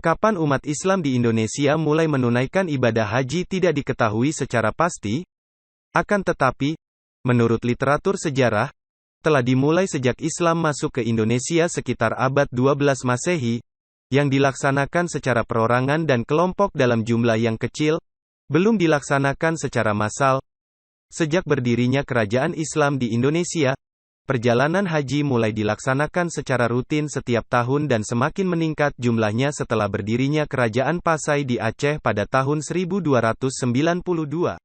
Kapan umat Islam di Indonesia mulai menunaikan ibadah haji tidak diketahui secara pasti. Akan tetapi, menurut literatur sejarah, telah dimulai sejak Islam masuk ke Indonesia sekitar abad 12 Masehi, yang dilaksanakan secara perorangan dan kelompok dalam jumlah yang kecil, belum dilaksanakan secara massal. Sejak berdirinya kerajaan Islam di Indonesia, perjalanan haji mulai dilaksanakan secara rutin setiap tahun dan semakin meningkat jumlahnya setelah berdirinya Kerajaan Pasai di Aceh pada tahun 1292.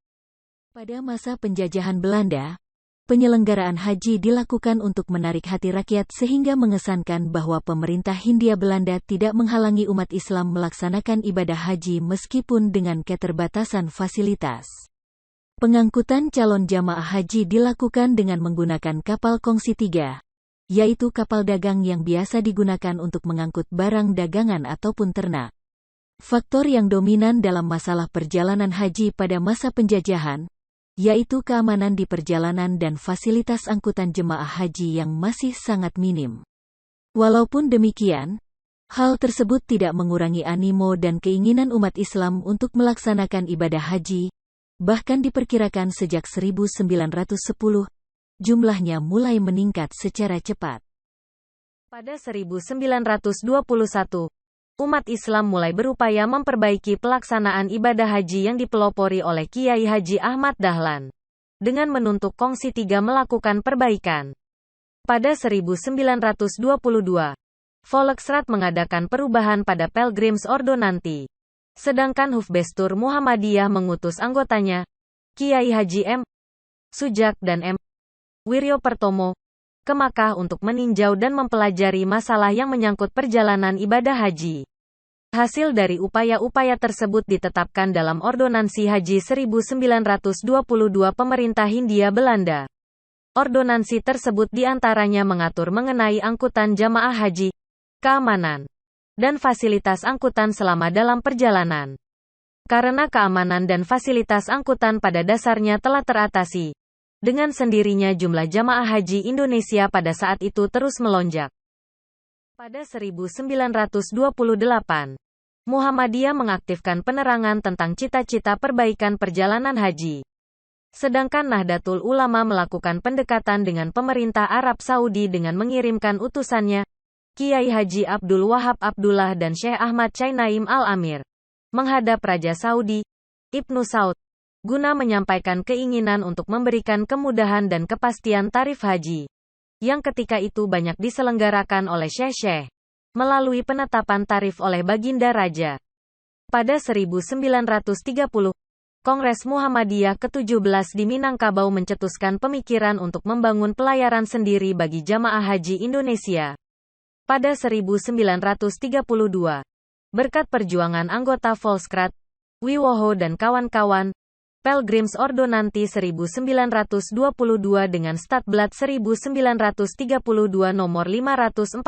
Pada masa penjajahan Belanda, penyelenggaraan haji dilakukan untuk menarik hati rakyat sehingga mengesankan bahwa pemerintah Hindia Belanda tidak menghalangi umat Islam melaksanakan ibadah haji meskipun dengan keterbatasan fasilitas. Pengangkutan calon jamaah haji dilakukan dengan menggunakan kapal kongsi 3, yaitu kapal dagang yang biasa digunakan untuk mengangkut barang dagangan ataupun ternak. Faktor yang dominan dalam masalah perjalanan haji pada masa penjajahan, yaitu keamanan di perjalanan dan fasilitas angkutan jemaah haji yang masih sangat minim. Walaupun demikian, hal tersebut tidak mengurangi animo dan keinginan umat Islam untuk melaksanakan ibadah haji. Bahkan diperkirakan sejak 1910, jumlahnya mulai meningkat secara cepat. Pada 1921, umat Islam mulai berupaya memperbaiki pelaksanaan ibadah haji yang dipelopori oleh Kiai Haji Ahmad Dahlan, dengan menuntut Kongsi 3 melakukan perbaikan. Pada 1922, Volksraad mengadakan perubahan pada Pelgrims Ordonanti. Sedangkan Hufbestur Muhammadiyah mengutus anggotanya, Kiai Haji M. Sujak dan M. Wiryo Pertomo, ke Makkah untuk meninjau dan mempelajari masalah yang menyangkut perjalanan ibadah haji. Hasil dari upaya-upaya tersebut ditetapkan dalam Ordonansi Haji 1922 Pemerintah Hindia Belanda. Ordonansi tersebut diantaranya mengatur mengenai angkutan jamaah haji, keamanan, dan fasilitas angkutan selama dalam perjalanan. Karena keamanan dan fasilitas angkutan pada dasarnya telah teratasi, dengan sendirinya jumlah jamaah haji Indonesia pada saat itu terus melonjak. Pada 1928, Muhammadiyah mengaktifkan penerangan tentang cita-cita perbaikan perjalanan haji. Sedangkan Nahdlatul Ulama melakukan pendekatan dengan pemerintah Arab Saudi dengan mengirimkan utusannya, Kiai Haji Abdul Wahab Abdullah dan Syekh Ahmad Chainaim Al-Amir, menghadap Raja Saudi, Ibnu Saud, guna menyampaikan keinginan untuk memberikan kemudahan dan kepastian tarif haji, yang ketika itu banyak diselenggarakan oleh Syekh-Syekh, melalui penetapan tarif oleh Baginda Raja. Pada 1930, Kongres Muhammadiyah ke-17 di Minangkabau mencetuskan pemikiran untuk membangun pelayaran sendiri bagi jamaah haji Indonesia. Pada 1932, berkat perjuangan anggota Volksraad, Wiwoho dan kawan-kawan, Pelgrims Ordonanti 1922 dengan Statblad 1932 nomor 544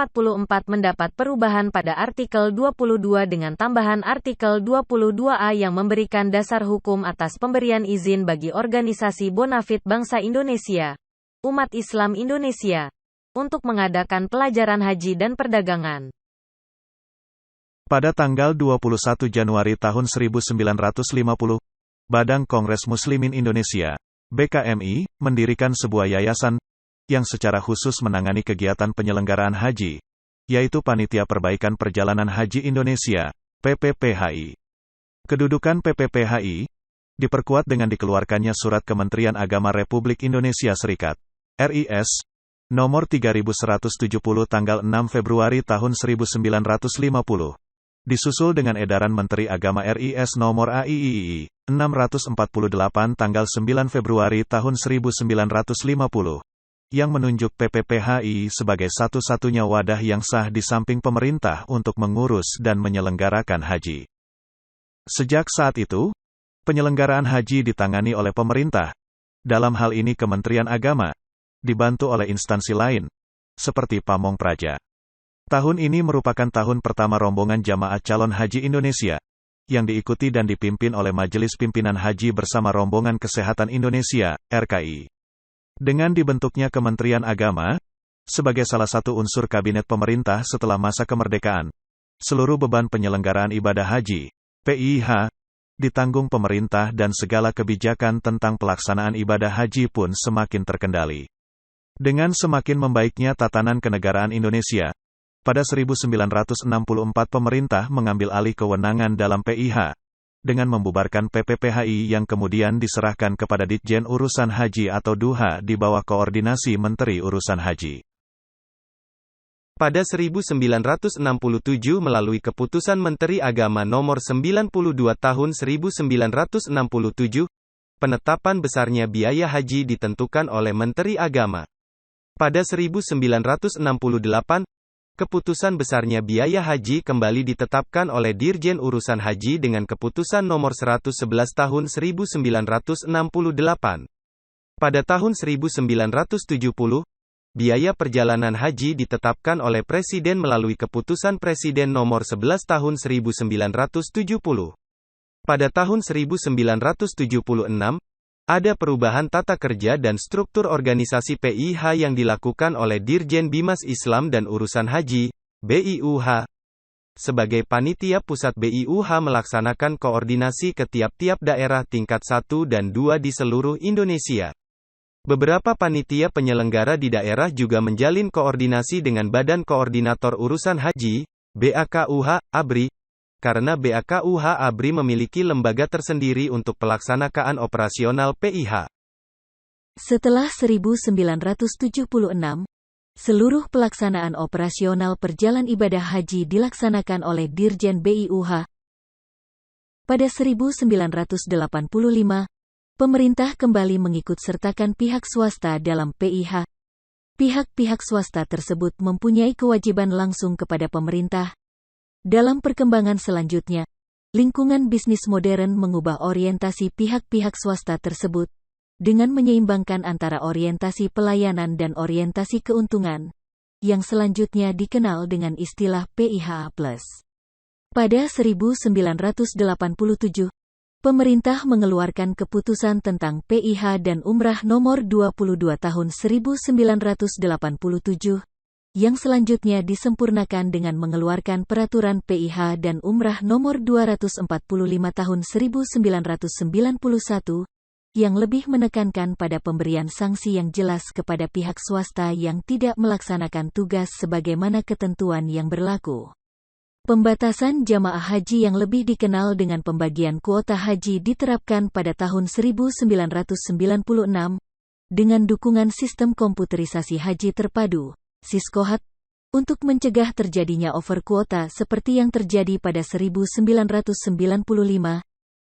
mendapat perubahan pada artikel 22 dengan tambahan artikel 22A yang memberikan dasar hukum atas pemberian izin bagi organisasi bonafit bangsa Indonesia, umat Islam Indonesia, untuk mengadakan pelajaran haji dan perdagangan. Pada tanggal 21 Januari tahun 1950, Badan Kongres Muslimin Indonesia, BKMI, mendirikan sebuah yayasan yang secara khusus menangani kegiatan penyelenggaraan haji, yaitu Panitia Perbaikan Perjalanan Haji Indonesia, PPPHI. Kedudukan PPPHI diperkuat dengan dikeluarkannya Surat Kementerian Agama Republik Indonesia Serikat, RIS, nomor 3170 tanggal 6 Februari tahun 1950. Disusul dengan edaran Menteri Agama RIS nomor AIII 648 tanggal 9 Februari tahun 1950, yang menunjuk PPPHI sebagai satu-satunya wadah yang sah di samping pemerintah untuk mengurus dan menyelenggarakan haji. Sejak saat itu, penyelenggaraan haji ditangani oleh pemerintah, dalam hal ini Kementerian Agama, dibantu oleh instansi lain, seperti Pamong Praja. Tahun ini merupakan tahun pertama rombongan jamaah calon haji Indonesia, yang diikuti dan dipimpin oleh Majelis Pimpinan Haji bersama Rombongan Kesehatan Indonesia, RKI. Dengan dibentuknya Kementerian Agama, sebagai salah satu unsur kabinet pemerintah setelah masa kemerdekaan, Seluruh beban penyelenggaraan ibadah haji, PIH, ditanggung pemerintah dan segala kebijakan tentang pelaksanaan ibadah haji pun semakin terkendali. Dengan semakin membaiknya tatanan kenegaraan Indonesia, pada 1964 pemerintah mengambil alih kewenangan dalam PIH, dengan membubarkan PPPHI yang kemudian diserahkan kepada Ditjen Urusan Haji atau DUHA di bawah koordinasi Menteri Urusan Haji. Pada 1967 melalui Keputusan Menteri Agama Nomor 92 Tahun 1967, penetapan besarnya biaya haji ditentukan oleh Menteri Agama. Pada 1968, keputusan besarnya biaya haji kembali ditetapkan oleh Dirjen Urusan Haji dengan Keputusan Nomor 111 Tahun 1968. Pada tahun 1970, biaya perjalanan haji ditetapkan oleh Presiden melalui Keputusan Presiden Nomor 11 Tahun 1970. Pada tahun 1976, ada perubahan tata kerja dan struktur organisasi PIH yang dilakukan oleh Dirjen Bimas Islam dan Urusan Haji, BIUH. Sebagai panitia pusat BIUH melaksanakan koordinasi ke tiap-tiap daerah tingkat 1 dan 2 di seluruh Indonesia. Beberapa panitia penyelenggara di daerah juga menjalin koordinasi dengan Badan Koordinator Urusan Haji, BAKUH, ABRI, karena BAKUH ABRI memiliki lembaga tersendiri untuk pelaksanaan operasional PIH. Setelah 1976, seluruh pelaksanaan operasional perjalanan ibadah haji dilaksanakan oleh Dirjen BIUH. Pada 1985, pemerintah kembali mengikut-sertakan pihak swasta dalam PIH. Pihak-pihak swasta tersebut mempunyai kewajiban langsung kepada pemerintah. Dalam perkembangan selanjutnya, lingkungan bisnis modern mengubah orientasi pihak-pihak swasta tersebut, dengan menyeimbangkan antara orientasi pelayanan dan orientasi keuntungan, yang selanjutnya dikenal dengan istilah PIH+. Pada 1987, pemerintah mengeluarkan keputusan tentang PIH dan Umrah Nomor 22 Tahun 1987, yang selanjutnya disempurnakan dengan mengeluarkan Peraturan PIH dan Umrah Nomor 245 Tahun 1991, yang lebih menekankan pada pemberian sanksi yang jelas kepada pihak swasta yang tidak melaksanakan tugas sebagaimana ketentuan yang berlaku. Pembatasan jamaah haji yang lebih dikenal dengan pembagian kuota haji diterapkan pada tahun 1996, dengan dukungan sistem komputerisasi haji terpadu, Siskohat, untuk mencegah terjadinya over kuota seperti yang terjadi pada 1995,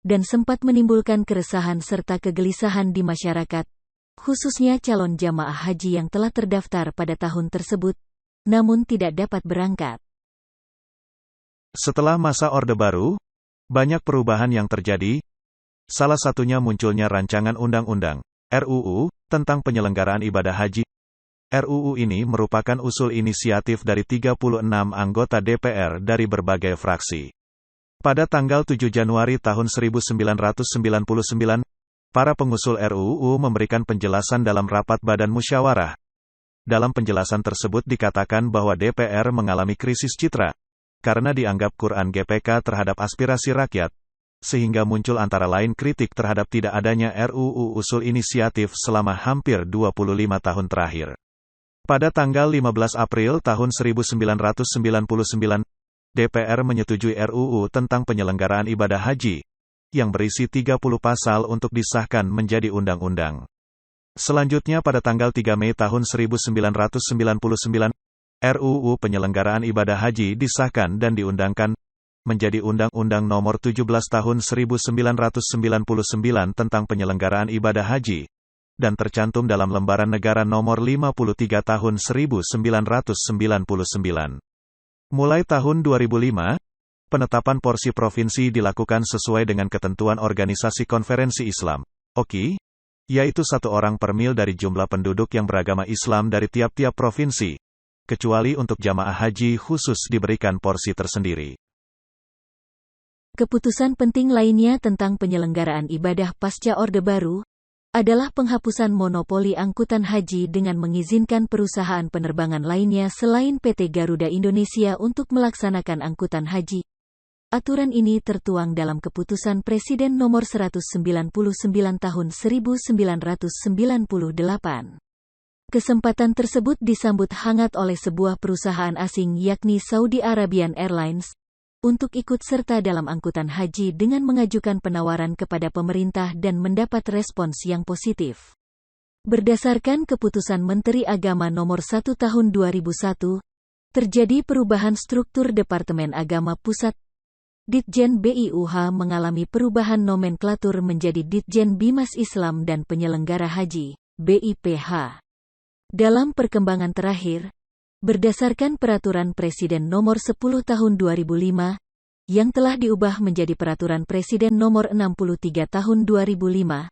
dan sempat menimbulkan keresahan serta kegelisahan di masyarakat, khususnya calon jamaah haji yang telah terdaftar pada tahun tersebut, namun tidak dapat berangkat. Setelah masa Orde Baru, banyak perubahan yang terjadi. Salah satunya munculnya rancangan undang-undang, RUU, tentang penyelenggaraan ibadah haji. RUU ini merupakan usul inisiatif dari 36 anggota DPR dari berbagai fraksi. Pada tanggal 7 Januari tahun 1999, para pengusul RUU memberikan penjelasan dalam rapat Badan Musyawarah. Dalam penjelasan tersebut dikatakan bahwa DPR mengalami krisis citra, karena dianggap Quran GPK terhadap aspirasi rakyat, sehingga muncul antara lain kritik terhadap tidak adanya RUU usul inisiatif selama hampir 25 tahun terakhir. Pada tanggal 15 April tahun 1999, DPR menyetujui RUU tentang penyelenggaraan ibadah haji, yang berisi 30 pasal untuk disahkan menjadi undang-undang. Selanjutnya pada tanggal 3 Mei tahun 1999, RUU penyelenggaraan ibadah haji disahkan dan diundangkan menjadi Undang-Undang Nomor 17 Tahun 1999 tentang penyelenggaraan ibadah haji, dan tercantum dalam Lembaran Negara Nomor 53 Tahun 1999. Mulai tahun 2005, penetapan porsi provinsi dilakukan sesuai dengan ketentuan Organisasi Konferensi Islam, OKI, yaitu 1 orang per mil dari jumlah penduduk yang beragama Islam dari tiap-tiap provinsi, kecuali untuk jamaah haji khusus diberikan porsi tersendiri. Keputusan penting lainnya tentang penyelenggaraan ibadah pasca Orde Baru, adalah penghapusan monopoli angkutan haji dengan mengizinkan perusahaan penerbangan lainnya selain PT Garuda Indonesia untuk melaksanakan angkutan haji. Aturan ini tertuang dalam Keputusan Presiden Nomor 199 Tahun 1998. Kesempatan tersebut disambut hangat oleh sebuah perusahaan asing yakni Saudi Arabian Airlines, untuk ikut serta dalam angkutan haji dengan mengajukan penawaran kepada pemerintah dan mendapat respons yang positif. Berdasarkan Keputusan Menteri Agama Nomor 1 Tahun 2001, terjadi perubahan struktur Departemen Agama Pusat. Ditjen BIUH mengalami perubahan nomenklatur menjadi Ditjen Bimas Islam dan Penyelenggara Haji, BIPH. Dalam perkembangan terakhir, berdasarkan Peraturan Presiden Nomor 10 Tahun 2005, yang telah diubah menjadi Peraturan Presiden Nomor 63 Tahun 2005,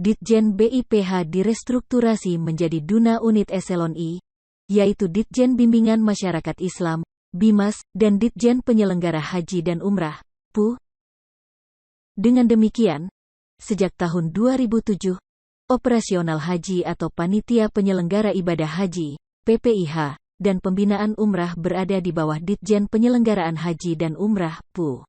Ditjen BIPH direstrukturasi menjadi Duna Unit Eselon I, yaitu Ditjen Bimbingan Masyarakat Islam, Bimas, dan Ditjen Penyelenggara Haji dan Umrah, PU. Dengan demikian, sejak tahun 2007, operasional haji atau Panitia Penyelenggara Ibadah Haji, PPIH, dan pembinaan umrah berada di bawah Ditjen Penyelenggaraan Haji dan Umrah, PU.